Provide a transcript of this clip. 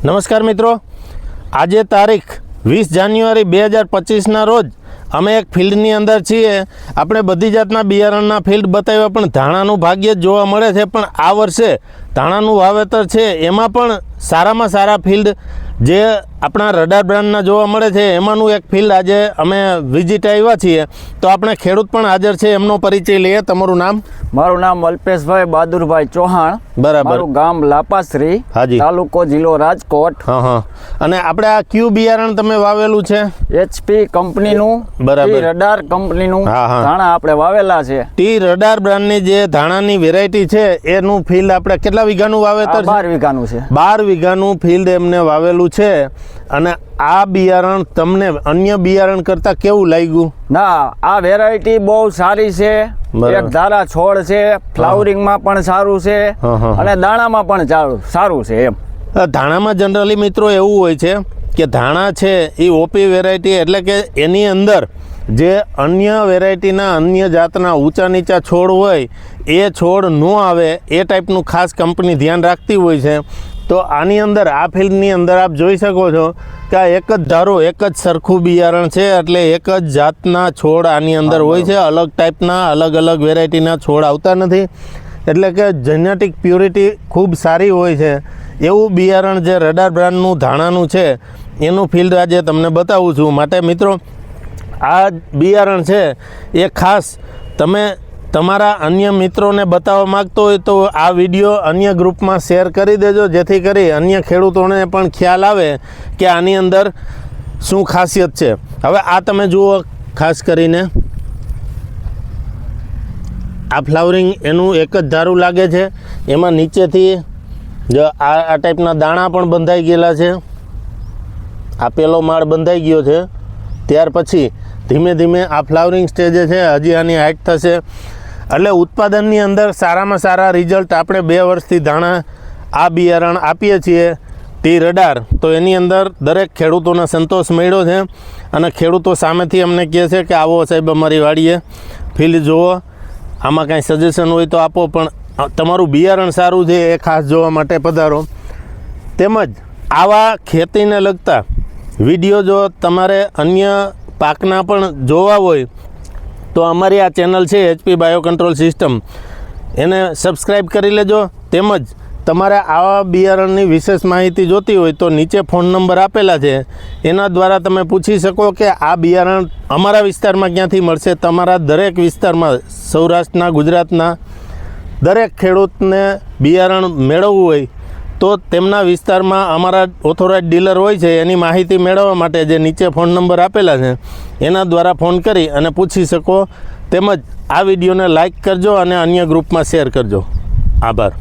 નમસ્કાર મિત્રો, આજે તારીખ 20 જાન્યુઆરી 2025ના રોજ અમે એક ફિલ્ડની અંદર છીએ. આપણે બધી જાતના બિયારણના ફિલ્ડ બતાવ્યા, પણ ધાણાનું ભાગ્ય જ જોવા મળે છે. પણ આ વર્ષે ધાણાનું વાવેતર છે એમાં પણ સારામાં સારા ફિલ્ડ જે આપણા રડાર બ્રાન્ડના જોવા મળે છે એમાંનું એક ફિલ્ડ આજે અમે વિઝિટ આવ્યા છીએ. તો આપણે ખેડૂત પણ હાજર છે, એમનો પરિચય લઈએ. તમારું નામ? મારું નામ અલ્પેશભાઈ બહાદુરભાઈ ચૌહાણ. બરાબર. મારું ગામ લાપાશ્રી, તાલુકો જિલ્લો રાજકોટ. હા. અને આપણે આ ક્યુ બિયારણ તમે વાવેલું છે? HP કંપનીનું. બરાબર. રડાર કંપનીનું ધાણા આપણે વાવેલા છે. ટી રડાર બ્રાન્ડની જે ધાણાની વેરાયટી છે એનું ફિલ્ડ આપણે કેટલા વીઘાનું વાવેતર? 12 વીઘાનું છે. 12 વીઘાનું ફિલ્ડ એમને વાવેલું છે. અને આ બિયારણ તમને અન્ય બિયારણ કરતા કેવું લાગ્યું? ના, આ વેરાયટી બહુ સારી છે. એક ધારા છોડ છે, ફ્લાવરિંગમાં પણ સારું છે અને દાણામાં પણ સારું છે. એમ ધાણામાં જનરલી મિત્રો એવું હોય છે કે ધાણા છે એ ઓપી વેરાયટી, એટલે કે એની અંદર જે અન્ય વેરાયટીના અન્ય જાતના ઊંચા નીચા છોડ હોય એ છોડ ન આવે એ ટાઈપનું ખાસ કંપની ધ્યાન રાખતી હોય છે. તો આની અંદર આ ફિલ્ડની અંદર આપ જોઈ શકો છો કે આ એક જ ધારો એક જ સરખું બિયારણ છે, એટલે એક જ જાતના છોડ આની અંદર હોય છે. અલગ ટાઈપના અલગ અલગ વેરાયટીના છોડ આવતા નથી, એટલે કે જેનેટિક પ્યોરિટી ખૂબ સારી હોય છે. એવું બિયારણ જે રડાર બ્રાન્ડનું ધાણાનું છે એનું ફિલ્ડ આજે તમને બતાવું છું. માટે મિત્રો, આ બિયારણ છે એ ખાસ તમે તમારા અન્ય મિત્રોને બતાવવા માગતો હોય તો આ વિડીયો અન્ય ગ્રુપમાં શેર કરી દેજો, જેથી કરી અન્ય ખેડૂતોને પણ ખ્યાલ આવે કે આની અંદર શું ખાસિયત છે. હવે આ તમે જુઓ, ખાસ કરીને આ ફ્લાવરિંગ એનું એક જ ધારું લાગે છે. એમાં નીચેથી જો આ ટાઈપના દાણા પણ બંધાઈ ગયેલા છે. આ પેલો માળ બંધાઈ ગયો છે. ત્યાર પછી ધીમે ધીમે આ ફ્લાવરિંગ સ્ટેજે છે, હજી આની હાઈટ થશે. એટલે ઉત્પાદનની અંદર સારામાં સારા રિઝલ્ટ આપણે 2 વર્ષથી ધાણા આ બિયારણ આપીએ છીએ ટી રડાર. તો એની અંદર દરેક ખેડૂતોને સંતોષ મળ્યો છે અને ખેડૂતો સામેથી અમને કહે છે કે આવો સાહેબ અમારી વાડીએ ફિલ્ડ જુઓ, આમાં કાંઈ સજેશન હોય તો આપો, પણ તમારું બિયારણ સારું છે એ ખાસ જોવા માટે પધારો. તેમજ આવા ખેતીને લગતા વિડીયો જો તમારે અન્ય પાકના પણ જોવા હોય તો અમારી આ ચેનલ છે HP બાયો કંટ્રોલ સિસ્ટમ, એને સબસ્ક્રાઈબ કરી લેજો. તેમજ તમારે આવા બિયારણની વિશેષ માહિતી જોતી હોય તો નીચે ફોન નંબર આપેલા છે, એના દ્વારા તમે પૂછી શકો કે આ બિયારણ અમારા વિસ્તારમાં ક્યાંથી મળશે. તમારા દરેક વિસ્તારમાં, સૌરાષ્ટ્રના, ગુજરાતના દરેક ખેડૂતને બિયારણ મેળવવું હોય તો તેમના વિસ્તારમાં અમારા ઓથોરાઇઝ ડીલર હોય છે, એની માહિતી મેળવવા માટે જે નીચે ફોન નંબર આપેલા છે એના દ્વારા ફોન કરી અને પૂછી શકો. તેમજ આ વિડીયોને લાઈક કરજો અને અન્ય ગ્રુપમાં શેર કરજો. આભાર.